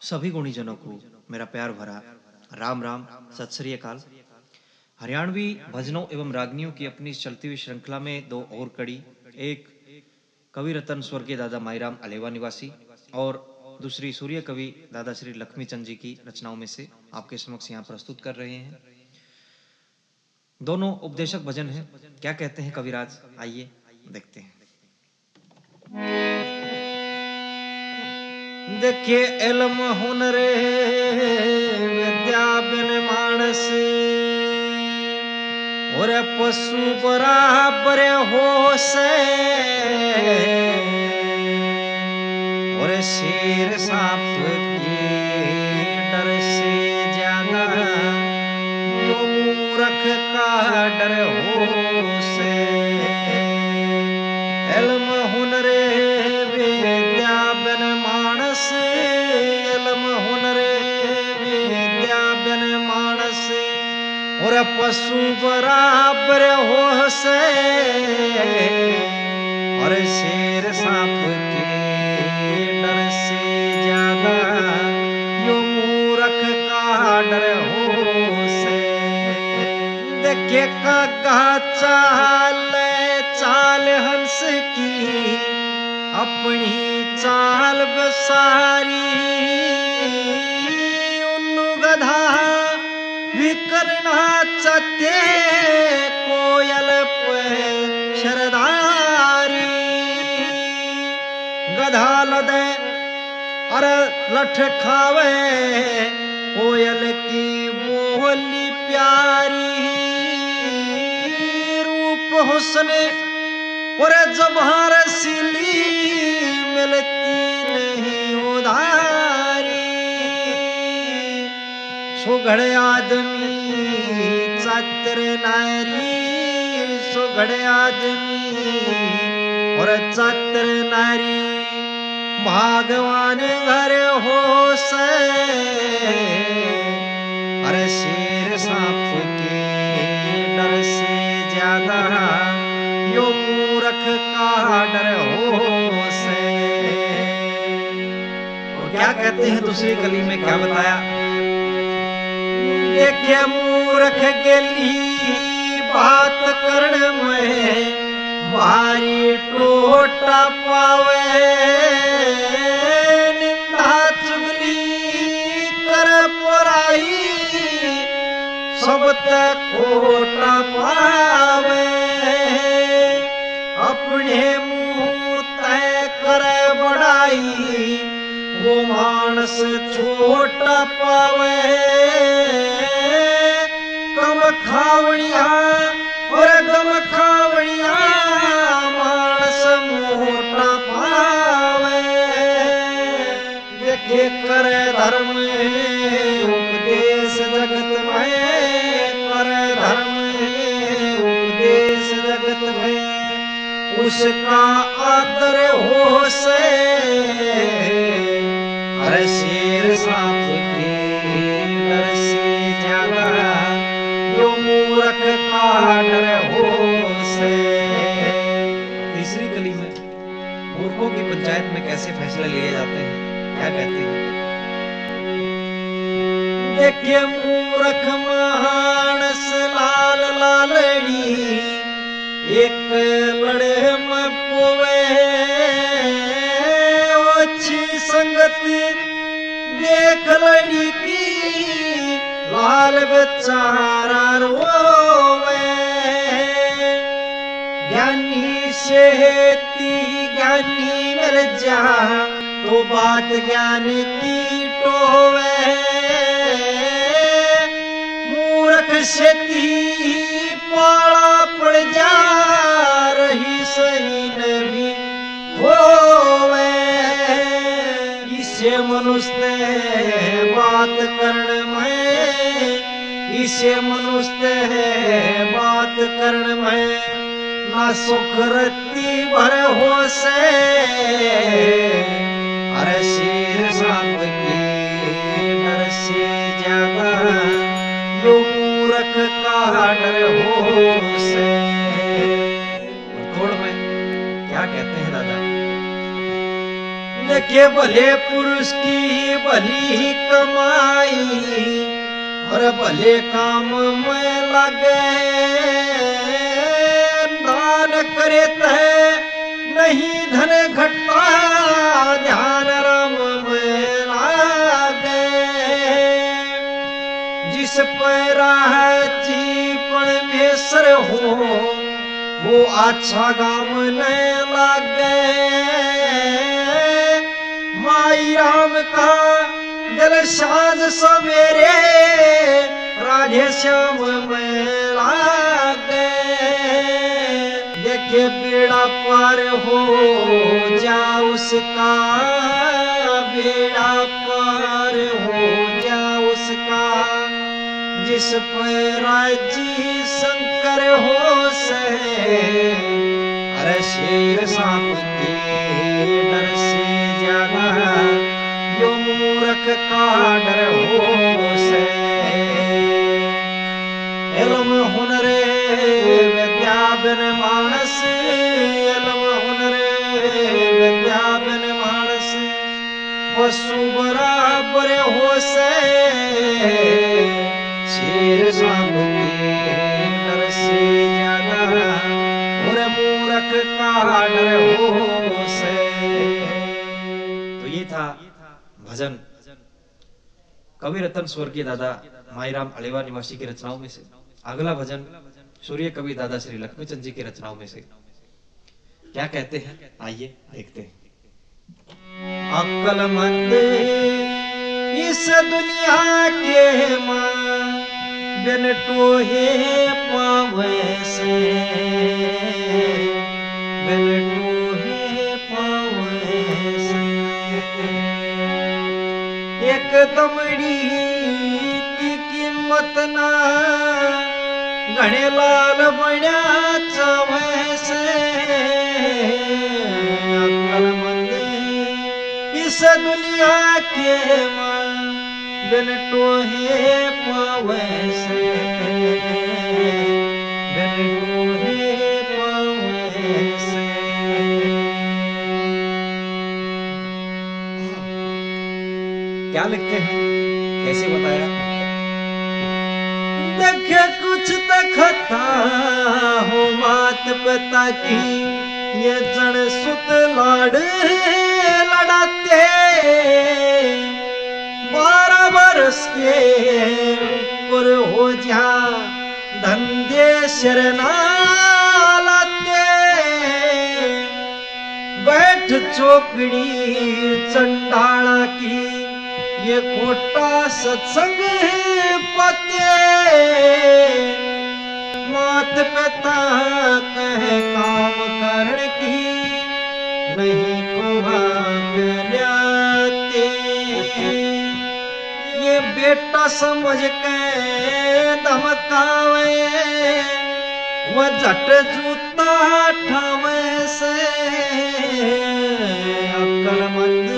सभी गुणीजनों को मेरा प्यार भरा राम राम, सत श्री अकाल। हरियाणवी भजनों एवं रागनियों की अपनी चलती हुई श्रृंखला में दो और कड़ी, एक कवि रतन स्वर्गीय दादा माईराम अलेवा निवासी और दूसरी सूर्य कवि दादा श्री लक्ष्मीचंद जी की रचनाओं में से आपके समक्ष यहाँ प्रस्तुत कर रहे हैं। दोनों उपदेशक भजन हैं। क्या कहते हैं कविराज, आइए देखते हैं। देखिए इल्म हुनर विद्या बिन मानस और पशु बराबर हो से और शेर सांप के डर से ज्यादा जो मूर्ख का डर हो से। इल्म हुनर विद्या बिन मानस, इल्म हुनर विद्या बिन मानस और पशु बराबर हो से और शेर सांप के डर से ज्यादा यो मूर्ख का डर हो से। देखे का चाल चाल हंस की अपनी चाल बसारी, उन्नु गधा भी करना चाहते कोयल पे शरदारी। गधा लदे और लठ खावे कोयल की बोली प्यारी। रूप हुस्न और जबार सिली मिलती नहीं उधारी। सुघड़ आदमी चातर नारी, सुघड़ आदमी और चातर नारी भगवान घर हो से अरे शेर सांप के डर से ज्यादा यो मूर्ख का डर हो से। और क्या कहते हैं दूसरी कली में, क्या बताया? देखे मूर्ख गेली बात करने में भारी टोटा पावे। निंदा चुगली कर पुराई सब तक खोटा पावे। अपने मुंह तय कर बढ़ाई वो मानस छोटा पावे। कम खावड़िया और गम खावड़िया मानस मोटा पावे। देखे कर धर्म उपदेश जगत में, कर धर्म उपदेश जगत में उसका आदर हो से हर शेर सांप के डर से ज्यादा यो मूर्ख का डर हो से। तीसरी कली में मूर्खों की पंचायत में कैसे फैसले लिए जाते हैं, क्या कहते हैं? देखिए मूर्ख मानस लाल लालड़ी एक लड़े में पोवे। अच्छी संगत देख लड़ी की लाल बेचारा रोवे। ज्ञानी सेहती ज्ञानी मिल जा तो बात ज्ञान की टोवे। मूर्ख सेती पाला पड़ जा रही सही नबी होवे। इसे मनुष्य बात करने में, इसे मनुष्य बात करने में ना सुख रत्ती भर हो से अरे शेर सांप के डर से ज्यादा यो मूर्ख का डर हो से। थोड़ में क्या कहते हैं दादा? के भले पुरुष की भली कमाई और भले काम में लगे, दान करे तय नहीं धन घटता, ध्यान राम में लागे। जिस पर राह जीवन में सर हो वो अच्छा गाम न लागे। माई राम का जल साँझ सवेरे राधे श्याम में लागे। देखे बेड़ा पार हो जा उसका, बेड़ा पार हो जा उसका। जिस पर राजी शंकर हो से, अरे शेर सांप के डर से ज्यादा यो मूर्ख का डर हो से। इल्म हुनरे विद्या बिन मानस, इल्म हुनरे विद्या बिन मानस। पशु बराबर हो से, शेर सांप के डर से ज्यादा और मूर्ख का डर हो से। तो ये था भजन कवि रतन स्वर्गीय दादा माईराम अलेवा निवासी की रचनाओं में से। अगला भजन सूर्य कवि दादा श्री लक्ष्मीचंद जी की रचनाओं में से। क्या कहते हैं आइए देखते हैं। अक्लमंद इस दुनिया के मां बिन टोहे पावे से, बिन टोहे पावे से। एक दमड़ी की कीमत ना घणे लाल बण्या चावे से। अक्लमंद इस दुनिया के मां बिन टोहे पावे से, बिन टोहे पावे से। क्या लिखते हैं, कैसे बताया? देखे कुछ तखता हो मात पिता की, ये जन सुत लाड़ लड़ाते। 12 बरस के ऊपर हो जा धंधे शरणा लाते। बैठ चौकड़ी चंडाला की, ये खोटा सत्संग पते। मात पिता कहे काम करण की, नहीं कुहाते। ये बेटा समझ के धमकावे, वह झट जूता ठावे से। अक्लमंद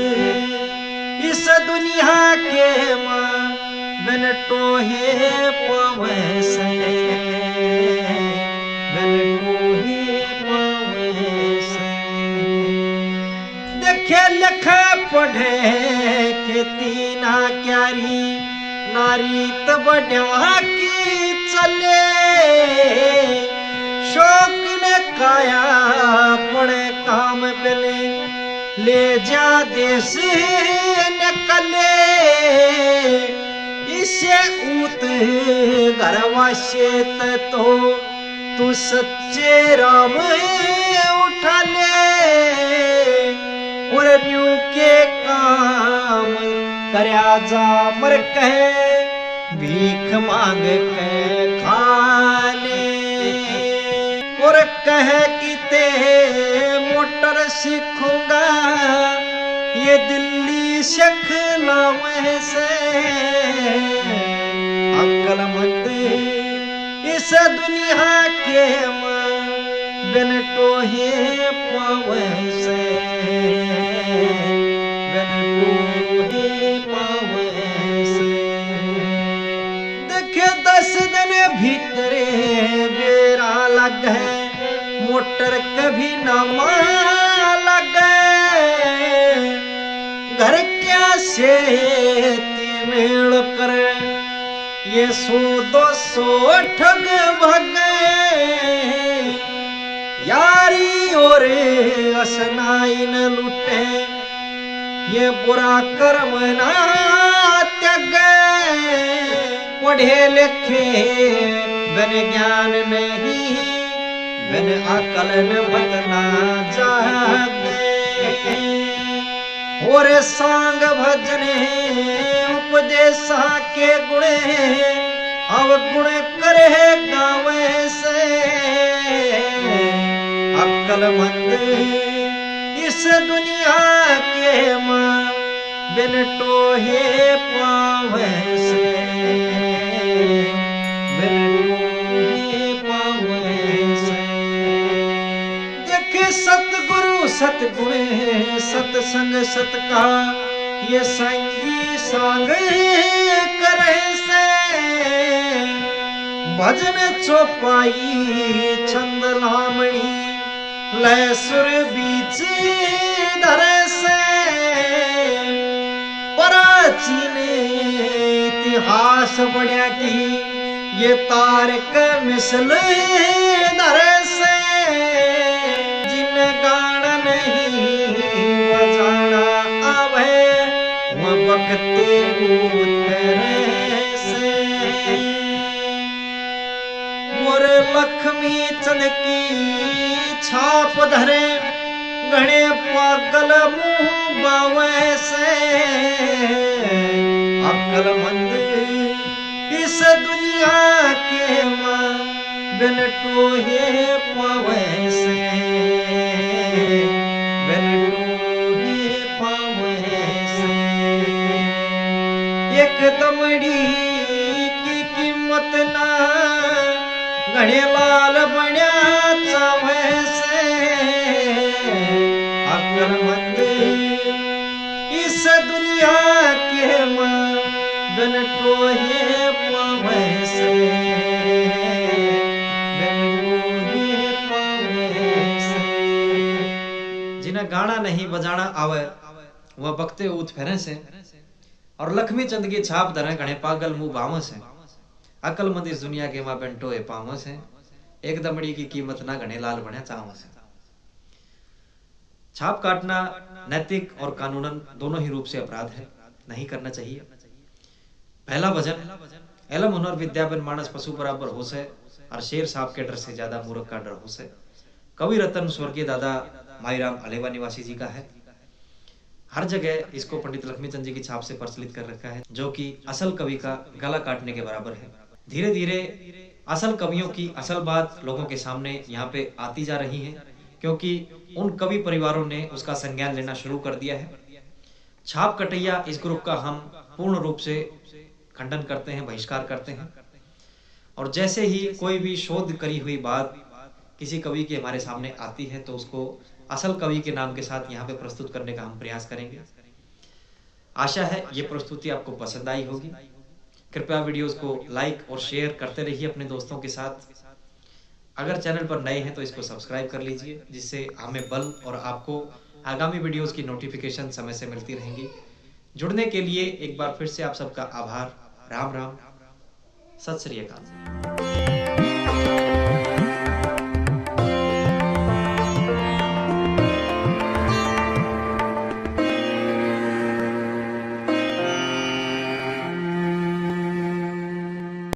इस दुनिया के मां बिन टोहे पावे से, बिन टोहे पावे से। देखे लिखे पढ़े खेती ना क्यारी, नारी तब बढ़िया की चले। शौक ने काया पड़े काम बिले, ले जा देश निकले। इसे ऊत घरवाशेत तो तू सच्चे राम उठा ले। और न्यू के काम करया जा मर कहे, भीख मांग के खा ले। और कहे कि ते मोटर सीखूंगा, ये दिल्ली शखलावे से। अक्लमंद इस दुनिया के मां बिन टोहे पावे से, बिन टोहे पावे से। देखे 10 दिन भीतरे बेरा लग है, मोटर कभी न लगे। क्या से मेल कर ये 100-200 ठग भगे यारी और असनाई न लुटे ये बुरा कर्म ना त्याग पढ़े लिखे बिन ज्ञान नहीं बिन अकल न बतना जागे और सांग भजने उपदेशा के गुणे अवगुण करे गावे से अक्लमंद इस दुनिया के मां बिन टोहे पावे से बिन टोहे पावे से देखे सतगुरु सतगुण सत्संग सत का ये संगी सांग करे से भजन चौपाई छंद लामणी लय सुर बीच धरे से प्राचीन इतिहास बढ़िया की ये तारक मिसल धरे से जिन गाना नहीं बजाना आवे वह बकते उतरे से और लक्ष्मी चंद की छाप धरे घने पागल मुंह बावे से अक्लमंद इस दुनिया के मां बिन टोहे पावे से बिन टोहे पावे से एक दमड़ी की कीमत ना घड़े लाल बण्या चावे से अक्लमंद इस दुनिया के मां बिन टोहे पावे से बिन टोहे पावे से जिन्हें गाना नहीं बजाना आवे वह बकते ऊत फेरे से और लक्ष्मी चंद की छाप धरे घणे पागल मुंह भाव से अकलमंद इस दुनिया के मां बिन टोहे पावे से एक दमड़ी की कीमत ना घणे लाल बने चाव से छाप काटना नैतिक और कानूनन दोनों ही रूप से अपराध है, नहीं करना चाहिए। पहला भजन एलम हुनर विद्या बिन मानस पशु बराबर हो से और शेर सांप के डर से ज्यादा मूर्ख का डर हो से कवि रतन स्वर्गीय दादा माईराम अलेवा निवासी जी का है। हर जगह इसको पंडित लक्ष्मीचंद जी की छाप से प्रचलित कर रखा है, जो कि असल कवि का गला काटने के बराबर है। धीरे धीरे असल कवियों की असल बात लोगों के सामने यहाँ पे आती जा रही है, क्योंकि उन कवि परिवारों ने उसका संज्ञान लेना शुरू कर दिया है। छाप कटैया इस ग्रुप का हम पूर्ण रूप से खंडन करते हैं, बहिष्कार करते हैं। और जैसे ही कोई भी शोध करी हुई बात किसी कवि के हमारे सामने आती है तो उसको असल कवि के नाम के साथ यहाँ पे प्रस्तुत करने का हम प्रयास करेंगे। आशा है ये प्रस्तुति आपको पसंद आई होगी। कृपया वीडियोस को लाइक और शेयर करते रहिए अपने दोस्तों के साथ। अगर चैनल पर नए हैं तो इसको सब्सक्राइब कर लीजिए, जिससे हमें बल और आपको आगामी वीडियोस की नोटिफिकेशन समय से मिलती रहेंगी। जुड़ने के लिए एक बार फिर से आप सबका आभार। राम राम, सत श्री अकाल।